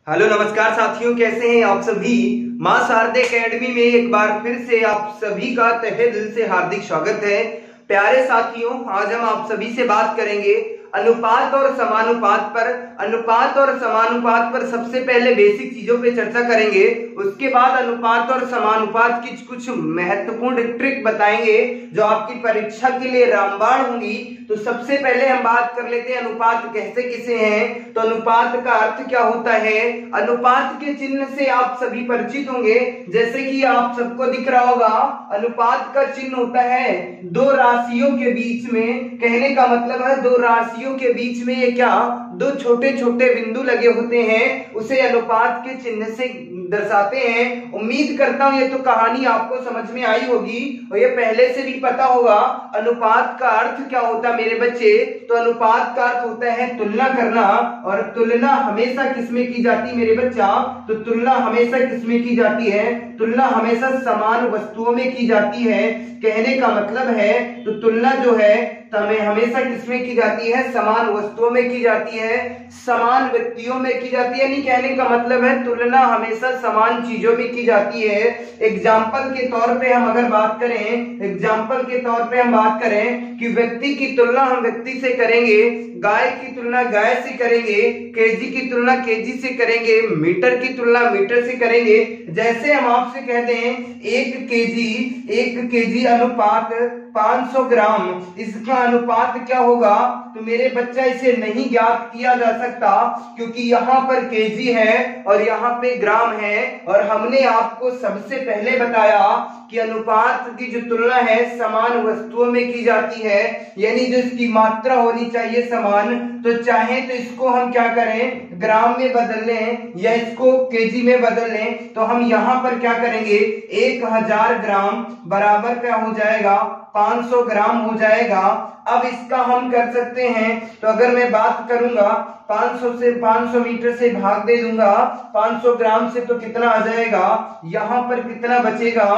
Hello नमस्कार साथियों, कैसे हैं आप सभी। मां शारदे एकेडमी में एक बार फिर से आप सभी का तहे दिल से हार्दिक स्वागत है। प्यारे साथियों, आज हम आप सभी से बात करेंगे अनुपात और समानुपात पर। अनुपात और समानुपात पर सबसे पहले बेसिक चीजों पे चर्चा करेंगे, उसके बाद अनुपात और समानुपात की कुछ महत्वपूर्ण ट्रिक बताएंगे जो आपकी परीक्षा के लिए रामबाण होंगी। तो सबसे पहले हम बात कर लेते हैं अनुपात कैसे किसे हैं। तो अनुपात का अर्थ क्या होता है। अनुपात के चिन्ह से आप सभी परिचित होंगे, जैसे कि आप सबको दिख रहा होगा अनुपात का चिन्ह होता है दो राशियों के बीच में। कहने का मतलब है दो राशियों के बीच में ये क्या, दो छोटे छोटे बिंदु लगे होते हैं, उसे अनुपात के चिन्ह से दर्शाते हैं। उम्मीद करता हूं ये तो कहानी आपको समझ में आई होगी और ये पहले से भी पता होगा अनुपात का अर्थ क्या होता है मेरे बच्चे। तो अनुपात का अर्थ होता है तुलना करना, और तुलना हमेशा किसमें की जाती है मेरे बच्चा। तो तुलना हमेशा किसमें की जाती है, तुलना हमेशा समान वस्तुओं में की जाती है। कहने का मतलब है तो तुलना जो है हमें हमेशा किसमें की जाती है, समान वस्तुओं में की जाती है, समान व्यक्तियों में की जाती है। नहीं, कहने का मतलब है तुलना हमेशा समान चीजों में की जाती है। एग्जाम्पल के तौर पे हम अगर बात करें, एग्जाम्पल के तौर पे हम बात करें कि व्यक्ति की तुलना हम व्यक्ति से करेंगे, गाय की तुलना गाय से करेंगे, केजी की तुलना केजी से करेंगे, मीटर की तुलना मीटर से करेंगे। जैसे हम आपसे कहते हैं 1 केजी अनुपात 500 ग्राम, इसका अनुपात क्या होगा। तो मेरे बच्चा इसे नहीं ज्ञात किया जा सकता क्योंकि यहाँ पर केजी है और यहाँ पे ग्राम है, और हमने आपको सबसे पहले बताया कि अनुपात की जो तुलना है समान वस्तुओं में की जाती है, यानी जो इसकी मात्रा होनी चाहिए समान। तो चाहे तो इसको हम क्या करें, ग्राम में बदल लें या इसको केजी में बदल लें। तो हम यहाँ पर क्या करेंगे, 1000 ग्राम बराबर क्या हो जाएगा, 500 ग्राम हो जाएगा। अब इसका हम कर सकते हैं, तो अगर मैं बात करूंगा 500 मीटर से भाग दे दूंगा 500 ग्राम से, तो कितना आ जाएगा, यहां पर कितना बचेगा,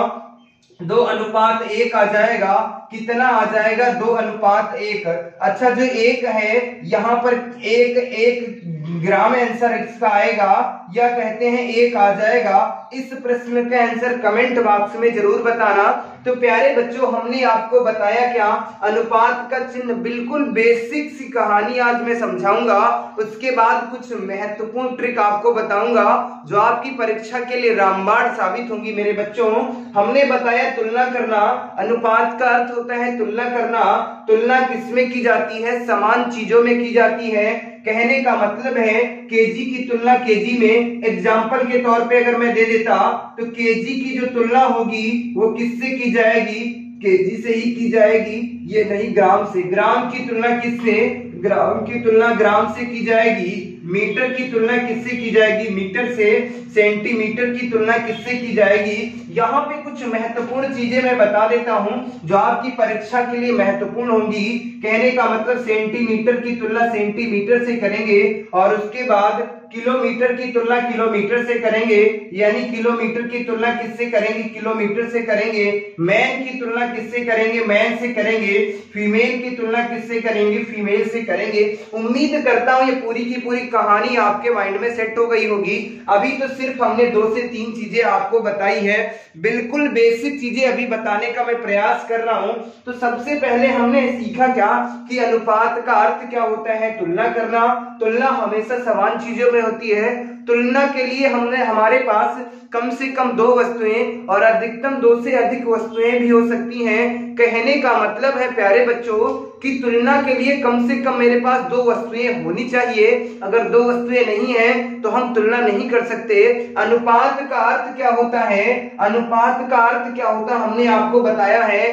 2:1 आ जाएगा। कितना आ जाएगा, 2:1। अच्छा, जो 1 है यहाँ पर एक ग्राम आंसर इसका आएगा, या कहते हैं 1 आ जाएगा। इस प्रश्न का आंसर कमेंट बॉक्स में जरूर बताना। तो प्यारे बच्चों, हमने आपको बताया क्या, अनुपात का चिन्ह। बिल्कुल बेसिक सी कहानी आज मैं समझाऊंगा, उसके बाद कुछ महत्वपूर्ण ट्रिक आपको बताऊंगा जो आपकी परीक्षा के लिए रामबाण साबित होंगी मेरे बच्चों। हमने बताया तुलना करना, अनुपात का अर्थ होता है तुलना करना। तुलना किसमें की जाती है, समान चीजों में की जाती है। कहने का मतलब है केजी की तुलना केजी में। एग्जाम्पल के तौर पे अगर मैं दे देता तो केजी की जो तुलना होगी वो किससे की जाएगी, केजी से ही की जाएगी, ये नहीं ग्राम से। ग्राम की तुलना किससे, ग्राम की तुलना ग्राम से की जाएगी। मीटर की तुलना किससे की जाएगी, मीटर से। सेंटीमीटर की तुलना किससे की जाएगी। यहाँ पे कुछ महत्वपूर्ण चीजें मैं बता देता हूं जो आपकी परीक्षा के लिए महत्वपूर्ण होंगी। कहने का मतलब सेंटीमीटर की तुलना सेंटीमीटर से करेंगे, और उसके बाद किलोमीटर की तुलना किलोमीटर से करेंगे, यानी किलोमीटर की तुलना किससे करेंगे, किलोमीटर से करेंगे। मैन की तुलना किससे करेंगे, मैन से करेंगे। फीमेल की तुलना किससे करेंगे, फीमेल से करेंगे। उम्मीद करता हूं ये पूरी की पूरी कहानी आपके माइंड में सेट हो गई होगी। अभी तो सिर्फ हमने 2 से 3 चीजें आपको बताई है, बिल्कुल बेसिक चीजें अभी बताने का मैं प्रयास कर रहा हूं। तो सबसे पहले हमने सीखा क्या कि अनुपात का अर्थ क्या होता है, तुलना करना। तुलना हमेशा समान चीजों में होती है। तुलना के लिए हमारे पास कम से कम 2 वस्तुएं और अधिकतम 2 से अधिक वस्तुएं भी हो सकती हैं। कहने का मतलब है प्यारे बच्चों कि तुलना के लिए कम से कम मेरे पास 2 वस्तुएं होनी चाहिए। अगर 2 वस्तुएं नहीं है तो हम तुलना नहीं कर सकते। अनुपात का अर्थ क्या होता है, अनुपात का अर्थ क्या होता है हमने आपको बताया है।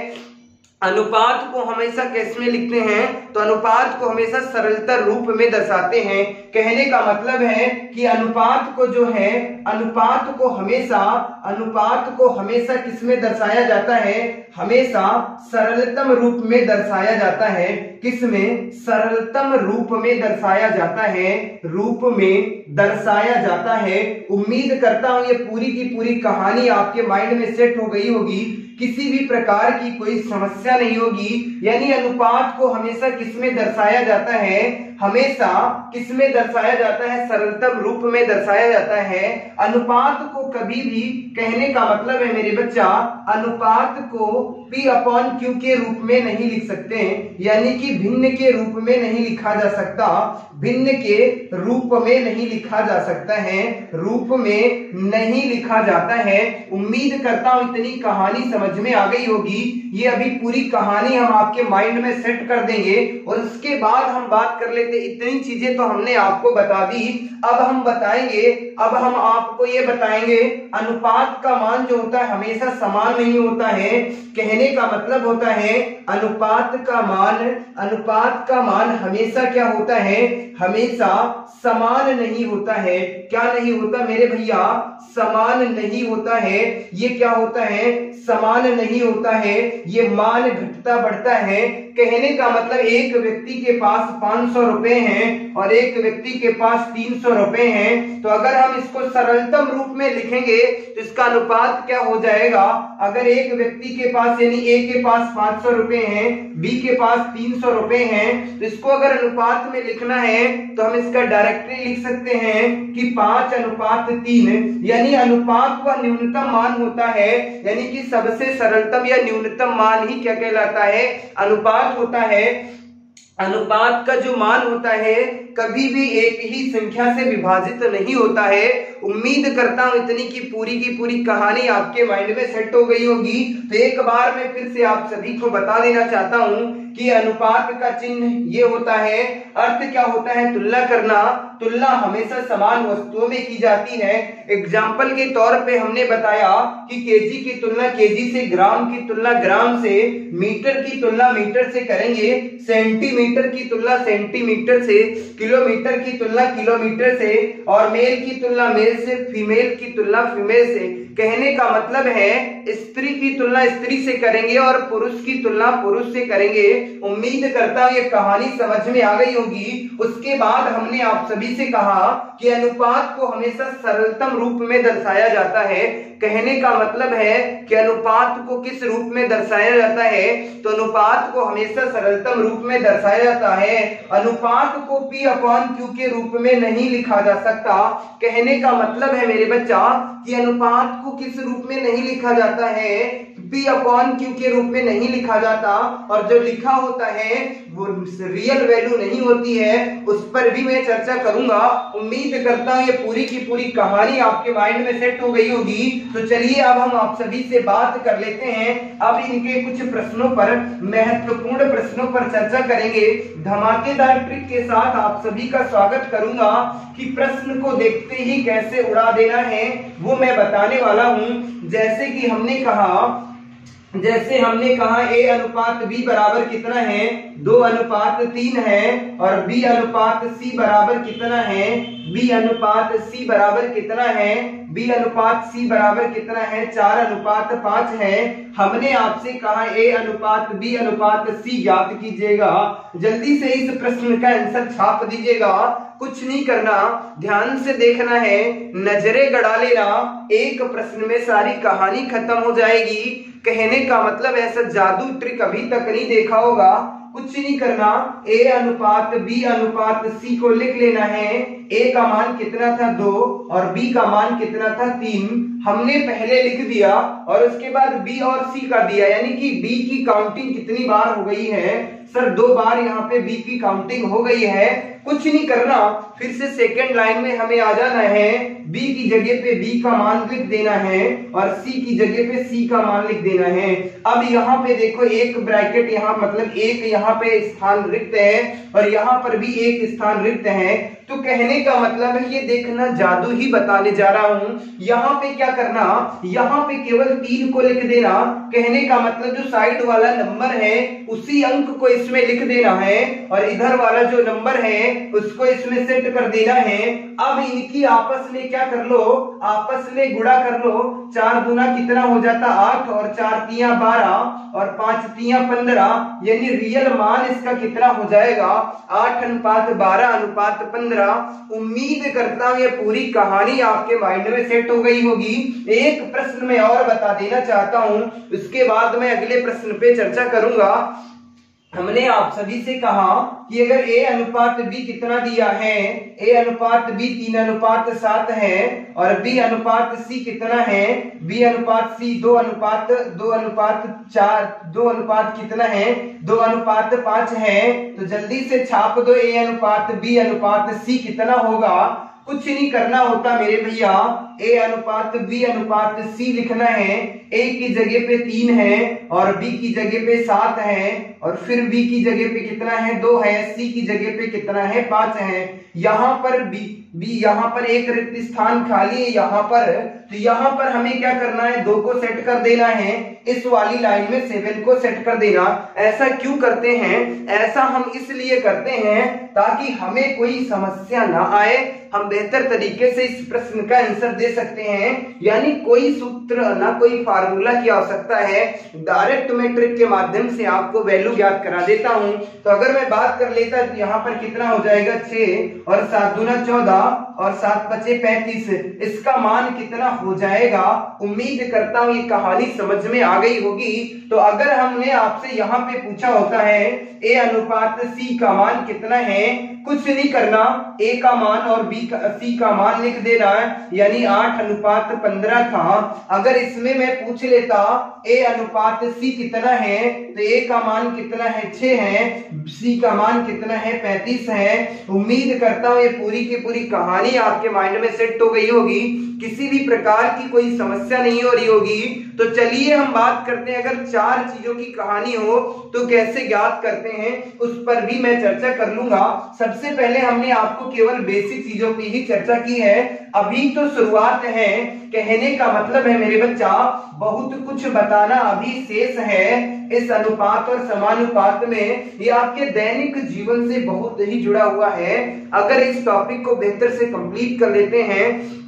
अनुपात को हमेशा कैसे में लिखते हैं, तो अनुपात को हमेशा सरलतर रूप में दर्शाते हैं। कहने का मतलब है कि अनुपात को जो है, अनुपात को हमेशा किसमें दर्शाया जाता है, हमेशा सरलतम रूप में दर्शाया जाता है। किसमें, सरलतम रूप में दर्शाया जाता है, रूप में दर्शाया जाता है। उम्मीद करता हूं ये पूरी की पूरी कहानी आपके माइंड में सेट हो गई होगी, किसी भी प्रकार की कोई समस्या नहीं होगी। यानी अनुपात को हमेशा किसमें दर्शाया जाता है, हमेशा किसमें दर्शाया जाता है, सरलतम रूप में दर्शाया जाता है। अनुपात को कभी भी, कहने का मतलब है मेरे बच्चा, अनुपात को P अपॉन Q के रूप में नहीं लिख सकते, यानी कि भिन्न के रूप में नहीं लिखा जा सकता, भिन्न के रूप में नहीं लिखा जा सकता है, रूप में नहीं लिखा जाता है। उम्मीद करता हूं इतनी कहानी समझ में आ गई होगी। ये अभी पूरी कहानी हम आपके माइंड में सेट कर देंगे और उसके बाद हम बात कर लेते। इतनी चीजें तो हमने आपको बता दी, अब हम बताएंगे, अब हम आपको ये बताएंगे अनुपात का मान जो होता है हमेशा समान नहीं होता है। कहने का मतलब होता है अनुपात का मान हमेशा क्या होता है, हमेशा समान नहीं होता है। क्या नहीं होता मेरे भैया, समान नहीं होता है। ये क्या होता है, समान नहीं होता है, ये मान घटता बढ़ता है। कहने का मतलब एक व्यक्ति के पास 500 रुपए हैं और एक व्यक्ति के पास 300 रुपए हैं, तो अगर हम इसको सरलतम रूप में लिखेंगे तो इसका अनुपात क्या हो जाएगा। अगर एक व्यक्ति के पास, यानी ए के पास 500 रुपए हैं, बी के पास 300 रुपए हैं, तो इसको अगर अनुपात में लिखना है तो हम इसका डायरेक्टली लिख सकते हैं कि 5:3, यानी अनुपात वह न्यूनतम मान होता है, यानी कि सबसे सरलतम या न्यूनतम मान ही क्या कहलाता है, अनुपात होता है। अनुपात का जो मान होता है कभी भी एक ही संख्या से विभाजित नहीं होता है। उम्मीद करता हूं इतनी की पूरी कहानी आपके माइंड में सेट हो गई होगी। तो एक बार मैं फिर से आप सभी को बता देना चाहता हूं कि अनुपात का चिन्ह ये होता है, अर्थ क्या होता है, तुलना करना। तुलना हमेशा समान वस्तुओं में की जाती है। एग्जाम्पल के तौर पे हमने बताया कि केजी की तुलना केजी से, ग्राम की तुलना ग्राम से, मीटर की तुलना मीटर से करेंगे, सेंटीमीटर की तुलना सेंटीमीटर से, किलोमीटर की तुलना किलोमीटर से, और मेल की तुलना मेल से, फीमेल की तुलना फीमेल से। कहने का मतलब है स्त्री की तुलना स्त्री से करेंगे और पुरुष की तुलना पुरुष से करेंगे। उम्मीद करता हूं ये कहानी समझ में आ गई होगी। उसके बाद हमने आप सभी से कहा कि अनुपात को हमेशा सरलतम रूप में दर्शाया जाता है। कहने का मतलब है कि अनुपात को किस रूप में दर्शाया जाता है, तो अनुपात को हमेशा सरलतम रूप में दर्शाया जाता है। अनुपात को P अपॉन Q के रूप में नहीं लिखा जा सकता। कहने का मतलब है मेरे बच्चा कि अनुपात को किस रूप में नहीं लिखा जाता है, P अपॉन Q के रूप में नहीं लिखा जाता, और जो लिखा होता है वो रियल वैल्यू नहीं होती है, उस पर भी मैं चर्चा करूंगा। उम्मीद करता हूं ये पूरी की पूरी कहानी आपके माइंड में सेट हो गई होगी। तो चलिए अब हम आप सभी से बात कर लेते हैं, अब इनके कुछ प्रश्नों पर, महत्वपूर्ण प्रश्नों पर चर्चा करेंगे। धमाकेदार ट्रिक के साथ आप सभी का स्वागत करूंगा कि प्रश्न को देखते ही कैसे उड़ा देना है वो मैं बताने वाला हूं। जैसे हमने कहा A अनुपात B बराबर कितना है, 2:3 है, और B अनुपात C बराबर कितना है, B अनुपात C बराबर कितना है, B अनुपात C बराबर कितना है, 4:5 है। हमने आपसे कहा A अनुपात B अनुपात C ज्ञात कीजिएगा। जल्दी से इस प्रश्न का आंसर छाप दीजिएगा। कुछ नहीं करना, ध्यान से देखना है, नजरें गड़ा लेना, एक प्रश्न में सारी कहानी खत्म हो जाएगी। कहने का मतलब ऐसा जादू ट्रिक अभी तक नहीं देखा होगा। कुछ नहीं करना, A अनुपात B अनुपात C को लिख लेना है। A का मान कितना था 2 और B का मान कितना था 3, हमने पहले लिख दिया और उसके बाद B और C का दिया, यानी कि B की काउंटिंग कितनी बार हो गई है, सर 2 बार यहाँ पे B की काउंटिंग हो गई है। कुछ नहीं करना, फिर से सेकेंड लाइन में हमें आ जाना है, B की जगह पे B का मान लिख देना है और C की जगह पे C का मान लिख देना है। अब यहाँ पे देखो एक ब्रैकेट, यहाँ मतलब एक यहाँ पे स्थान रिक्त है और यहाँ पर भी एक स्थान रिक्त है। तो कहने का मतलब है ये देखना जादू ही बताने जा रहा हूं। यहाँ पे क्या करना, यहाँ पे केवल 3 को लिख देना। कहने का मतलब जो साइड वाला नंबर है उसी अंक को इसमें लिख देना है और इधर वाला जो नंबर है उसको इसमें सेट कर देना है। अब इनकी आपस में क्या कर लो, आपस में गुणा कर लो। 4 दूना कितना हो जाता 8 और 4 तिया 12 और 5 तिया 15, यानी रियल मान इसका कितना हो जाएगा 8:12:15। उम्मीद करता हूं ये पूरी कहानी आपके माइंड में सेट हो गई होगी। एक प्रश्न में और बता देना चाहता हूं, उसके बाद मैं अगले प्रश्न पे चर्चा करूंगा। हमने आप सभी से कहा कि अगर A अनुपात B कितना दिया है, A अनुपात B 3:7 है और B अनुपात C कितना है, B अनुपात C 2:4 कितना है, 2:5 है। तो जल्दी से छाप दो A अनुपात B अनुपात C कितना होगा। कुछ नहीं करना होता मेरे भैया, A अनुपात B अनुपात C लिखना है। A की जगह पे 3 है और B की जगह पे 7 है और फिर B की जगह पे कितना है, 2 है। C की जगह पे कितना है, 5 है। यहाँ पर B यहाँ पर एक रिक्त स्थान खाली है यहाँ पर, तो यहाँ पर हमें क्या करना है, 2 को सेट कर देना है। इस वाली लाइन में 7 को सेट कर देना। ऐसा क्यों करते हैं, ऐसा हम इसलिए करते हैं ताकि हमें कोई समस्या ना आए, हम बेहतर तरीके से इस प्रश्न का आंसर दे सकते हैं। यानी कोई सूत्र ना कोई फार्मूला की आवश्यकता है, डायरेक्ट मैं ट्रिक के माध्यम से आपको वैल्यू ज्ञात करा देता हूं। तो अगर मैं बात कर लेता तो यहाँ पर कितना हो जाएगा, 6 और 7 दूना 14 और 7 पचे 35। इसका मान कितना हो जाएगा। उम्मीद करता हूं ये कहानी समझ में आ गई होगी। तो अगर हमने आपसे यहाँ पे पूछा होता है A अनुपात C का मान कितना है, कुछ नहीं करना, A का मान और C का मान लिख देना, यानी 8:15 था। अगर इसमें मैं पूछ लेता A अनुपात C कितना है, तो A का मान कितना है, 6 है, C का मान कितना है, 35 है। उम्मीद करता हूँ ये पूरी की पूरी कहानी आपके माइंड में सेट हो गई होगी, किसी भी प्रकार की कोई समस्या नहीं हो रही होगी। तो चलिए हम बात करते हैं, अगर 4 चीजों की कहानी हो तो कैसे ज्ञात करते हैं, उस पर भी मैं चर्चा कर लूंगा। सबसे पहले हमने आपको केवल बेसिक चीजों की ही चर्चा की है, अभी तो शुरुआत है। कहने का मतलब है मेरे बच्चा, बहुत कुछ बताना अभी शेष है। इस अनुपात और समानुपात में ये आपके दैनिक जीवन से बहुत ही जुड़ा हुआ है। अगर इस टॉपिक को बेहतर से कंप्लीट कर लेते हैं,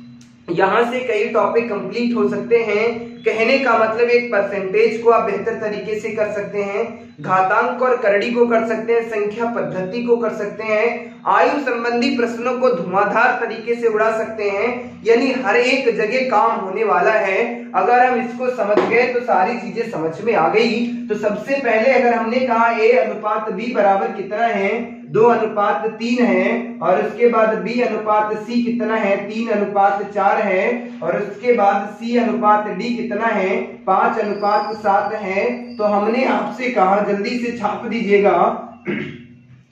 यहां से कई टॉपिक कंप्लीट हो सकते हैं। कहने का मतलब एक परसेंटेज को आप बेहतर तरीके से कर सकते हैं, घातांक और करड़ी को कर सकते हैं, संख्या पद्धति को कर सकते हैं, आयु संबंधी प्रश्नों को धुआंधार तरीके से उड़ा सकते हैं। यानी हर एक जगह काम होने वाला है। अगर हम इसको समझ गए तो सारी चीजें समझ में आ गई। तो सबसे पहले अगर हमने कहा A अनुपात B बराबर कितना है, 2:3 है, और उसके बाद B अनुपात C कितना है, 3:4 है, और उसके बाद C अनुपात D कितना है, 5:7 है। तो हमने आपसे कहा जल्दी से छाप दीजिएगा,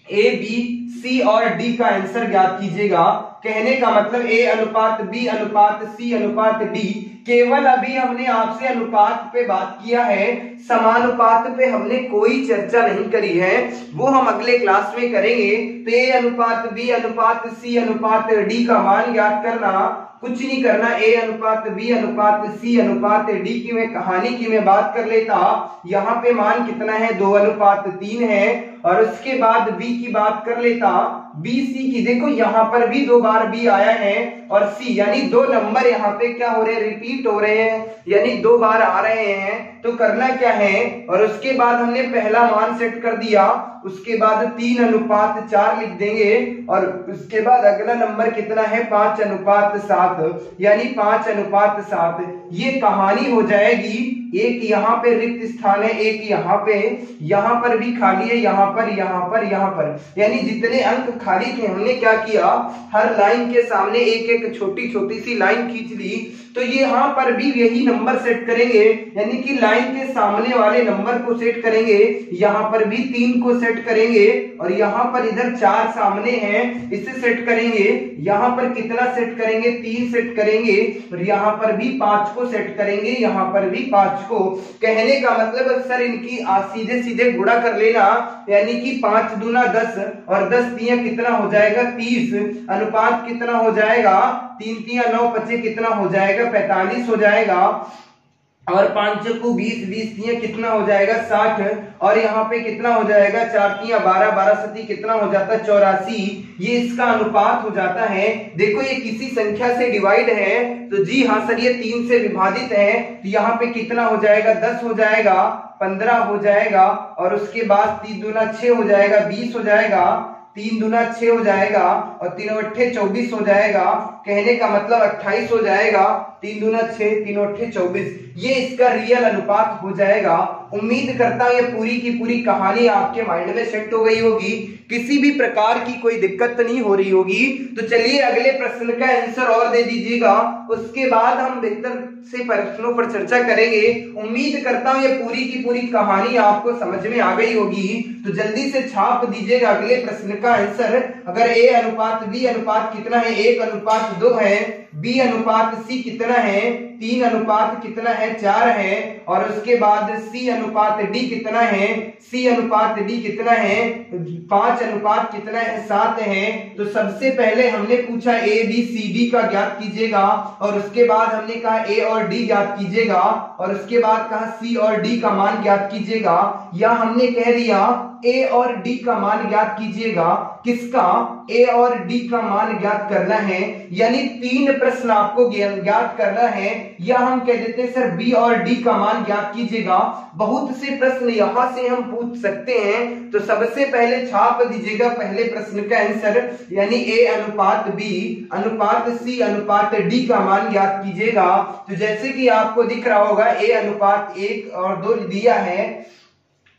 A B C और D का आंसर ज्ञात कीजिएगा। कहने का मतलब A अनुपात B अनुपात C अनुपात D। केवल अभी हमने आपसे अनुपात पे बात किया है, समानुपात पे हमने कोई चर्चा नहीं करी है, वो हम अगले क्लास में करेंगे। तो A अनुपात B अनुपात C अनुपात D का मान ज्ञात करना, कुछ नहीं करना। A अनुपात B अनुपात C अनुपात D की मैं कहानी की मैं बात कर लेता, यहाँ पे मान कितना है, 2:3 है, और उसके बाद B की बात कर लेता, B C की देखो यहाँ पर भी 2 बार B आया है और C, यानी 2 नंबर यहाँ पे क्या हो रहे हैं, रिपीट हो रहे हैं, यानी 2 बार आ रहे हैं। तो करना क्या है, और उसके बाद हमने पहला मान सेट कर दिया, उसके बाद 3:4 लिख देंगे, और उसके बाद अगला नंबर कितना है, 5:7, यानी 5:7। ये कहानी हो जाएगी। एक यहाँ पे रिक्त स्थान है, एक यहाँ पर भी खाली है, यहाँ पर, यानी जितने अंक खाली थे हमने क्या किया, हर लाइन के सामने एक एक छोटी छोटी सी लाइन खींच ली। तो ये यहाँ पर भी यही नंबर सेट करेंगे, यानी कि लाइन के सामने वाले नंबर को सेट करेंगे, यहाँ पर भी 3 को सेट करेंगे, और यहाँ पर इधर 4 सामने हैं, इसे सेट करेंगे। यहाँ पर कितना सेट करेंगे, 3 सेट करेंगे, और यहाँ पर भी 5 को सेट करेंगे, यहाँ पर भी 5 को। कहने का मतलब सर इनकी सीधे सीधे गुणा कर लेना, यानी कि 5 दूना 10 और 10 तिया कितना हो जाएगा, 30। अनुपात कितना हो जाएगा, 3 तिया 9 पचे कितना हो जाएगा, 45 हो जाएगा, और 5 चक्कू 20, 20 तिया कितना हो जाएगा, 60, और यहाँ पे कितना हो जाएगा, 4 तिया 12, 12 सती कितना हो जाता है, 84। ये इसका अनुपात हो जाता है। देखो ये किसी संख्या से डिवाइड है, तो जी हाँ सर ये 3 से विभाजित है, तो यहाँ पे कितना हो जाएगा, 10 हो जाएगा, 15 हो जाएगा, और उसके बाद 3 दूना 6 हो जाएगा, 20 हो जाएगा, 3 दूना 6 हो जाएगा, और 3 अट्ठे 24 हो जाएगा। कहने का मतलब 28 हो जाएगा, 3 दूना 6, 3 अट्ठे 24। ये इसका रियल अनुपात हो जाएगा। उम्मीद करता हूं ये पूरी की पूरी कहानी आपके माइंड में सेट हो गई होगी, किसी भी प्रकार की कोई दिक्कत नहीं हो रही होगी। तो चलिए अगले प्रश्न का आंसर और दे दीजिएगा, उसके बाद हम बेहतर से प्रश्नों पर चर्चा करेंगे। उम्मीद करता हूं ये पूरी की पूरी कहानी आपको समझ में आ गई होगी। तो जल्दी से छाप दीजिएगा अगले प्रश्न का आंसर। अगर ए अनुपात बी अनुपात कितना है, 1:2 है, बी अनुपात सी कितना है, 3 अनुपात कितना है, 4 है, और उसके बाद सी अनुपात डी कितना है, सी अनुपात डी कितना है, 5 अनुपात कितना है, 7 है। तो सबसे पहले हमने पूछा ए बी सी डी का ज्ञात कीजिएगा, और उसके बाद हमने कहा ए और डी ज्ञात कीजिएगा, और उसके बाद कहा सी और डी का मान ज्ञात कीजिएगा, या हमने कह दिया ए और डी का मान ज्ञात कीजिएगा। किसका? ए और डी का मान ज्ञात करना है, यानी 3 प्रश्न आपको ज्ञात करना है, या हम कह देते हैं सर बी और डी का मान ज्ञात कीजिएगा। बहुत से प्रश्न यहां से हम पूछ सकते हैं। तो सबसे पहले छाप दीजिएगा पहले प्रश्न का आंसर, यानी ए अनुपात बी अनुपात सी अनुपात डी का मान ज्ञात कीजिएगा। तो जैसे कि आपको दिख रहा होगा ए अनुपात 1 और 2 दिया है,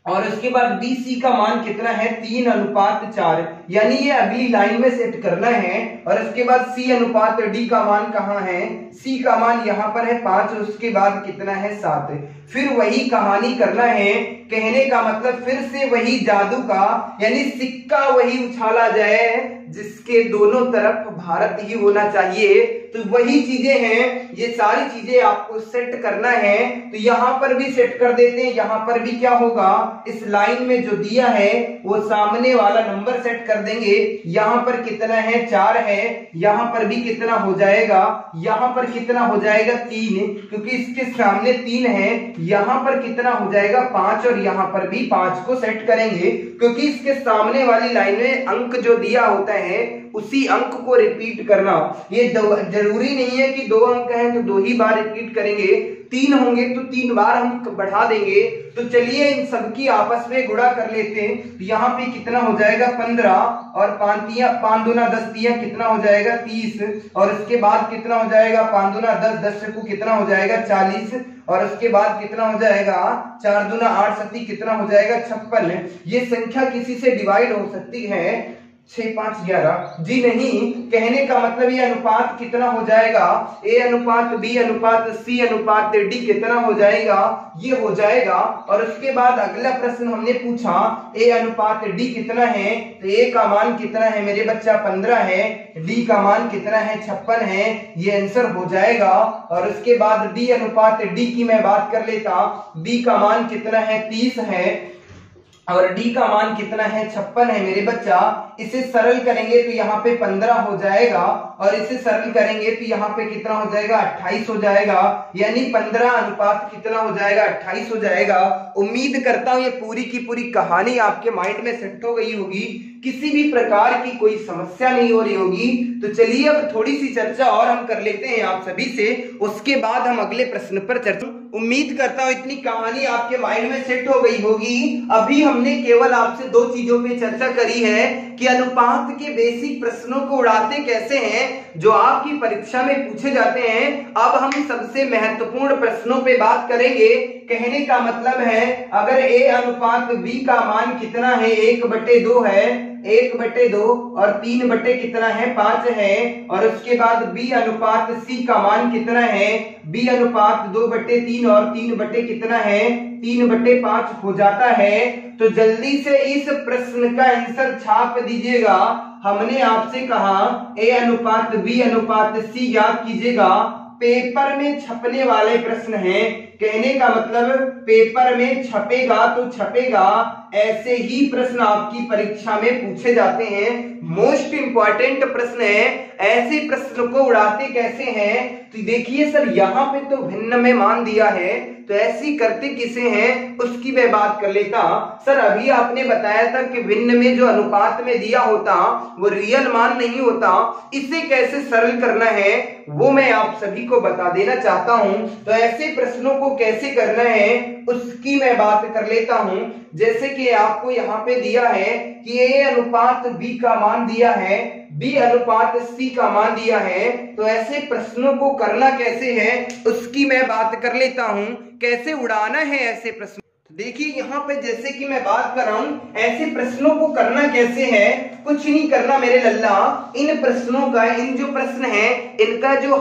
और उसके बाद बी सी का मान कितना है, 3 अनुपात 4, यानी ये अगली लाइन में सेट करना है। और उसके बाद सी अनुपात डी का मान कहाँ है, सी का मान यहाँ पर है 5, उसके बाद कितना है 7। फिर वही कहानी करना है, कहने का मतलब फिर से वही जादू का, यानी सिक्का वही उछाला जाए जिसके दोनों तरफ भारत ही होना चाहिए। तो वही चीजें हैं, ये सारी चीजें आपको सेट करना है। तो यहां पर भी सेट कर देते हैं, यहां पर भी क्या होगा, इस लाइन में जो दिया है वो सामने वाला नंबर सेट कर देंगे। यहां पर कितना है, 4 है, यहां पर भी कितना हो जाएगा, यहां पर कितना हो जाएगा 3, क्योंकि इसके सामने 3 है। यहां पर कितना हो जाएगा 5, और यहां पर भी 5 को सेट करेंगे, क्योंकि इसके सामने वाली लाइन में अंक जो दिया होता है उसी अंक को रिपीट करना। ये जरूरी नहीं है कि 2 अंक हैं तो 2 ही बार रिपीट करेंगे, 3 होंगे तो 3 बार हम बढ़ा देंगे। तो चलिए इन सबकी आपस में गुणा कर लेते हैं। तो यहाँ पे कितना हो जाएगा 15, और 5 दूना 10 तिया कितना हो जाएगा 30, और उसके बाद कितना हो जाएगा 5 दूना 10, 10 चक्कू कितना हो जाएगा 40, और उसके बाद कितना हो जाएगा 4 दूना 8 सत्ती कितना हो जाएगा 56। ये संख्या किसी से डिवाइड हो सकती है, 6 5 11, जी नहीं। कहने का मतलब ये अनुपात कितना हो जाएगा, ए अनुपात बी अनुपात सी अनुपात डी कितना हो जाएगा, ये हो जाएगा। और उसके बाद अगला प्रश्न हमने पूछा ए अनुपात डी कितना है, तो ए का मान कितना है मेरे बच्चा 15 है, डी का मान कितना है 56 है, ये आंसर हो जाएगा। और उसके बाद डी अनुपात डी की मैं बात कर लेता, बी का मान कितना है 30 है, और डी का मान कितना है 56 है मेरे बच्चा। इसे सरल करेंगे तो यहाँ पे 15 हो जाएगा, और इसे सरल करेंगे तो यहाँ पे कितना हो जाएगा 28 हो जाएगा, यानी 15 अनुपात कितना हो जाएगा 28 हो जाएगा। उम्मीद करता हूँ ये पूरी की पूरी कहानी आपके माइंड में सेट हो गई होगी, किसी भी प्रकार की कोई समस्या नहीं हो रही होगी। तो चलिए अब थोड़ी सी चर्चा और हम कर लेते हैं आप सभी से, उसके बाद हम अगले प्रश्न पर चर्चा। उम्मीद करता हूं इतनी कहानी आपके माइंड में सेट हो गई होगी। अभी हमने केवल आपसे 2 चीजों पे चर्चा करी है कि अनुपात के बेसिक प्रश्नों को उड़ाते कैसे हैं, जो आपकी परीक्षा में पूछे जाते हैं। अब हम सबसे महत्वपूर्ण प्रश्नों पे बात करेंगे। कहने का मतलब है अगर ए अनुपात बी का मान कितना है 1/2 है, 1/2 और 3 कितना है 5 है, और उसके बाद बी अनुपात सी का मान कितना है, बी अनुपात 2/3 और 3 कितना है 3/5 हो जाता है। तो जल्दी से इस प्रश्न का आंसर छाप दीजिएगा। हमने आपसे कहा ए अनुपात बी अनुपात सी ज्ञात कीजिएगा, पेपर में छपने वाले प्रश्न हैं। कहने का मतलब पेपर में छपेगा तो छपेगा, ऐसे ही प्रश्न आपकी परीक्षा में पूछे जाते हैं। मोस्ट इंपॉर्टेंट प्रश्न है। ऐसे प्रश्न को उड़ाते कैसे हैं, तो देखिए सर यहाँ पे तो भिन्न में मान दिया है, तो ऐसी करते किसे हैं उसकी मैं बात कर लेता। सर अभी आपने बताया था कि भिन्न में जो अनुपात में दिया होता वो रियल मान नहीं होता, इसे कैसे सरल करना है वो मैं आप सभी को बता देना चाहता हूं। तो ऐसे प्रश्नों को कैसे करना है उसकी मैं बात कर लेता हूं। जैसे कि आपको यहाँ पे दिया है कि ए अनुपात बी का मान दिया है, बी अनुपात सी का मान दिया है, तो ऐसे प्रश्नों को करना कैसे है उसकी मैं बात कर लेता हूं, कैसे उड़ाना है ऐसे प्रश्न। देखिए यहाँ पे जैसे कि मैं बात कर रहा हूं, ऐसे प्रश्नों को करना कैसे है, कुछ नहीं करना मेरे लल्ला। इन प्रश्नों का, इन जो प्रश्न है इनका जो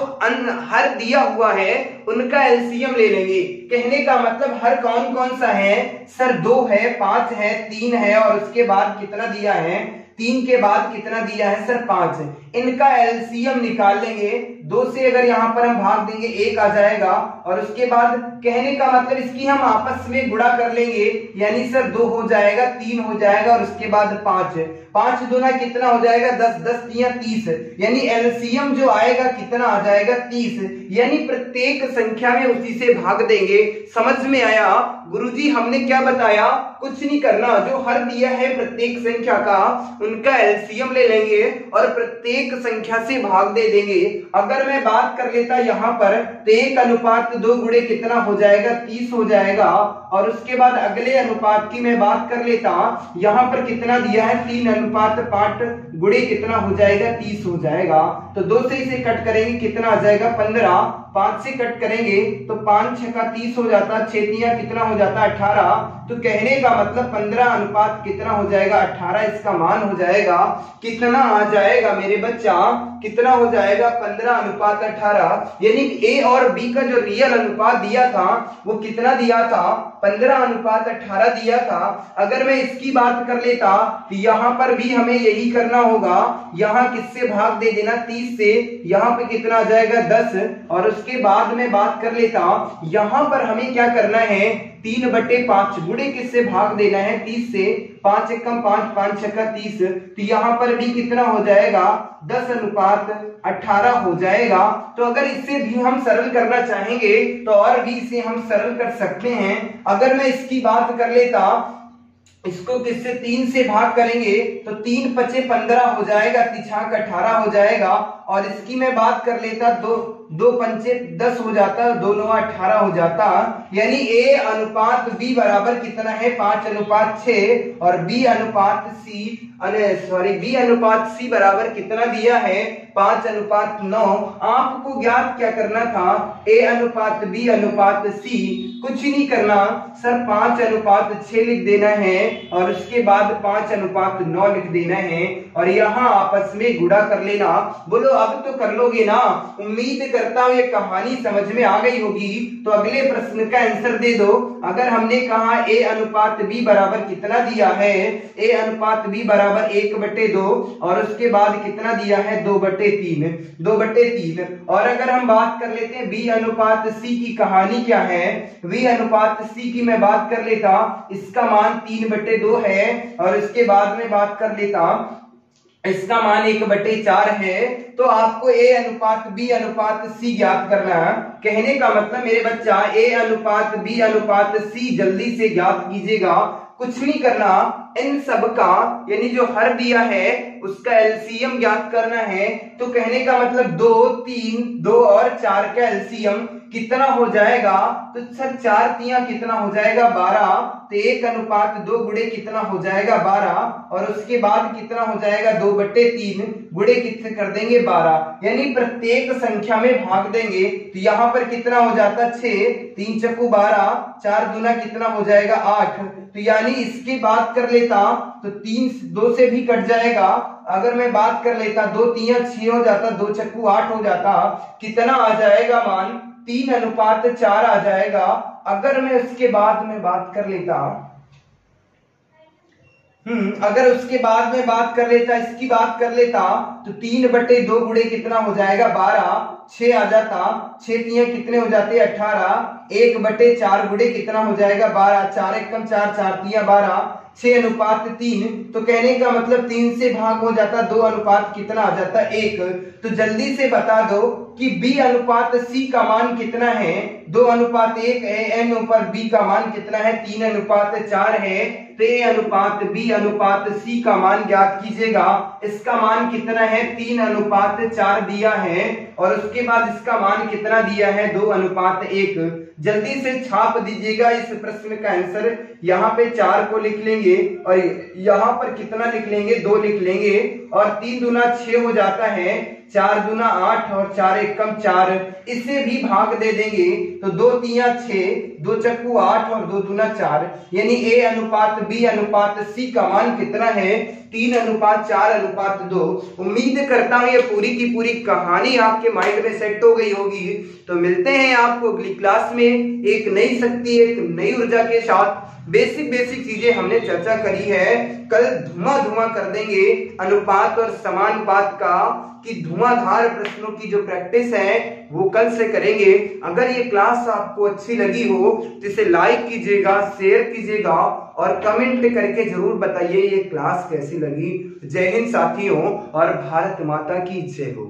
हर दिया हुआ है उनका एलसीएम ले लेंगे। कहने का मतलब हर कौन कौन सा है सर, 2 है, 5 है, 3 है और उसके बाद कितना दिया है, 3 के बाद कितना दिया है सर 5 है। इनका एलसीएम निकाल लेंगे। 2 से अगर यहाँ पर हम भाग देंगे 1 आ जाएगा और उसके बाद कहने का मतलब इसकी हम आपस में गुणा कर लेंगे, यानी सर 2 हो जाएगा, 3 हो जाएगा और उसके बाद 5 5 दूना कितना हो जाएगा 10, 10 तिया 30, यानी एलसीएम जो आएगा कितना आ जाएगा 30, यानी प्रत्येक संख्या में उसी से भाग देंगे। समझ में आया गुरुजी? हमने क्या बताया, कुछ नहीं करना, जो हर दिया है प्रत्येक संख्या का उनका एलसीएम ले लेंगे और प्रत्येक संख्या से भाग दे देंगे। अगर मैं बात कर लेता यहाँ पर तो 1:2 गुणे कितना हो जाएगा 30 हो जाएगा और उसके बाद अगले अनुपात की मैं बात कर लेता, यहाँ पर कितना दिया है 3:5 गुणे कितना हो जाएगा 30 हो जाएगा। तो 2 से इसे कट करेंगे कितना आ जाएगा 15, 5 से कट करेंगे तो 5 6 का 30 हो जाता, 6 तिया कितना हो जाता 18। तो कहने का मतलब 15 अनुपात कितना हो जाएगा 18, इसका मान हो जाएगा कितना आ जाएगा मेरे बच्चा, कितना हो जाएगा 15:18, यानी ए और बी का जो रियल अनुपात दिया था वो कितना दिया था 15:18 दिया था। अगर मैं इसकी बात कर लेता तो यहाँ पर भी हमें यही करना होगा, यहाँ किससे भाग दे देना 30 से, यहाँ पे कितना आ जाएगा 10 और उसके बाद में बात कर लेता, यहाँ पर हमें क्या करना है 3/5 गुणे किससे भाग देना है 30 से, 5 एकम 5, 5 छक्का 30, तो यहाँ पर भी कितना हो जाएगा 10:18 हो जाएगा। तो अगर इसे भी हम सरल करना चाहेंगे तो और भी इसे हम सरल कर सकते हैं। अगर मैं इसकी बात कर लेता, इसको किससे 3 से भाग करेंगे तो 3 5 15 हो जाएगा, 3 6 18 हो जाएगा और इसकी मैं बात कर लेता 2 5 10 हो जाता, 2 9 18 हो जाता, यानी ए अनुपात बी बराबर कितना है 5:6 और बी अनुपात सी बराबर कितना दिया है 5:9। आपको ज्ञात क्या करना था, ए अनुपात बी अनुपात सी, कुछ नहीं करना सर 5:6 लिख देना है और उसके बाद 5:9 लिख देना है और यहाँ आपस में गुणा कर लेना। बोलो अब तो कर लोगे ना? उम्मीद करता हूं ये कहानी समझ में आ गई होगी। तो अगले प्रश्न का आंसर दे दो। अगर हमने कहा ए अनुपात बी बराबर कितना दिया है, ए अनुपात बी बराबर 1/2 और उसके बाद कितना दिया है 2/3। और अगर हम बात कर लेते हैं बी अनुपात सी की कहानी क्या है, बी अनुपात सी की मैं बात कर लेता, इसका मान 3/2 है और इसके बाद में बात कर लेता इसका मान 1/4 है। तो आपको ए अनुपात बी अनुपात सी ज्ञात करना है। कहने का मतलब मेरे बच्चा ए अनुपात बी अनुपात सी जल्दी से ज्ञात कीजिएगा, कुछ नहीं करना, इन सब का यानी जो हर दिया है उसका एलसीएम ज्ञात करना है। तो कहने का मतलब 2 3 2 और 4 का एलसीएम कितना हो जाएगा, तो सर 4 तिया कितना हो जाएगा 12, तो 1:2 गुणे कितना हो जाएगा 12 और उसके बाद कितना हो जाएगा 2/3 गुणे कितने कर देंगे 12, यानी प्रत्येक संख्या में भाग देंगे। तो यहाँ पर कितना हो जाता 6, 3 चक्कू 12, 4 दूना कितना हो जाएगा 8। तो यानी इसकी बात कर लेता तो 3 2 से भी कट जाएगा। अगर मैं बात कर लेता 2 तिया 6 हो जाता, 2 चक्कू 8 हो जाता, कितना आ जाएगा मान 3:4 आ जाएगा। अगर मैं उसके बाद में बात कर लेता अगर उसके बाद में बात कर लेता इसकी बात कर लेता तो 3/2 गुणे कितना हो जाएगा 12, 6 आ जाता, 6 तिया कितने हो जाते 18, 1/4 गुणे कितना हो जाएगा 12, 4 एकम 4, 4 तिया 12, 6:3। तो कहने का मतलब 3 से भाग हो जाता, 2 अनुपात कितना आ जाता 1। तो जल्दी से बता दो कि बी अनुपात सी का मान कितना है, 2:1 है, एन ऊपर बी का मान कितना है 3:4 है। तो ए अनुपात बी अनुपात सी का मान ज्ञात कीजिएगा। इसका मान कितना है 3:4 दिया है और उसके बाद इसका मान कितना दिया है 2:1। जल्दी से छाप दीजिएगा इस प्रश्न का आंसर। यहाँ पे 4 को लिख लेंगे और यहाँ पर कितना लिख लेंगे 2 लिख लेंगे और 3 दूना 6 हो जाता है, 4 दूना 8 और 4 एक कम 4, इससे भी भाग दे देंगे तो 2 तिया 6, 2 चक्कू 8 और 2 दूना 4, यानी A अनुपात B अनुपात C का मान कितना है 3:4:2। उम्मीद करता हूं ये पूरी की पूरी कहानी आपके माइंड में सेट हो गई होगी। तो मिलते हैं आपको अगली क्लास में एक नई शक्ति, एक नई ऊर्जा के साथ। बेसिक चीजें हमने चर्चा करी है, कल धुआं कर देंगे अनुपात और समानुपात का, कि धुआंधार प्रश्नों की जो प्रैक्टिस है वो कल से करेंगे। अगर ये क्लास आपको अच्छी लगी हो तो इसे लाइक कीजिएगा, शेयर कीजिएगा और कमेंट करके जरूर बताइए ये क्लास कैसी लगी। जय हिंद साथियों और भारत माता की जय हो।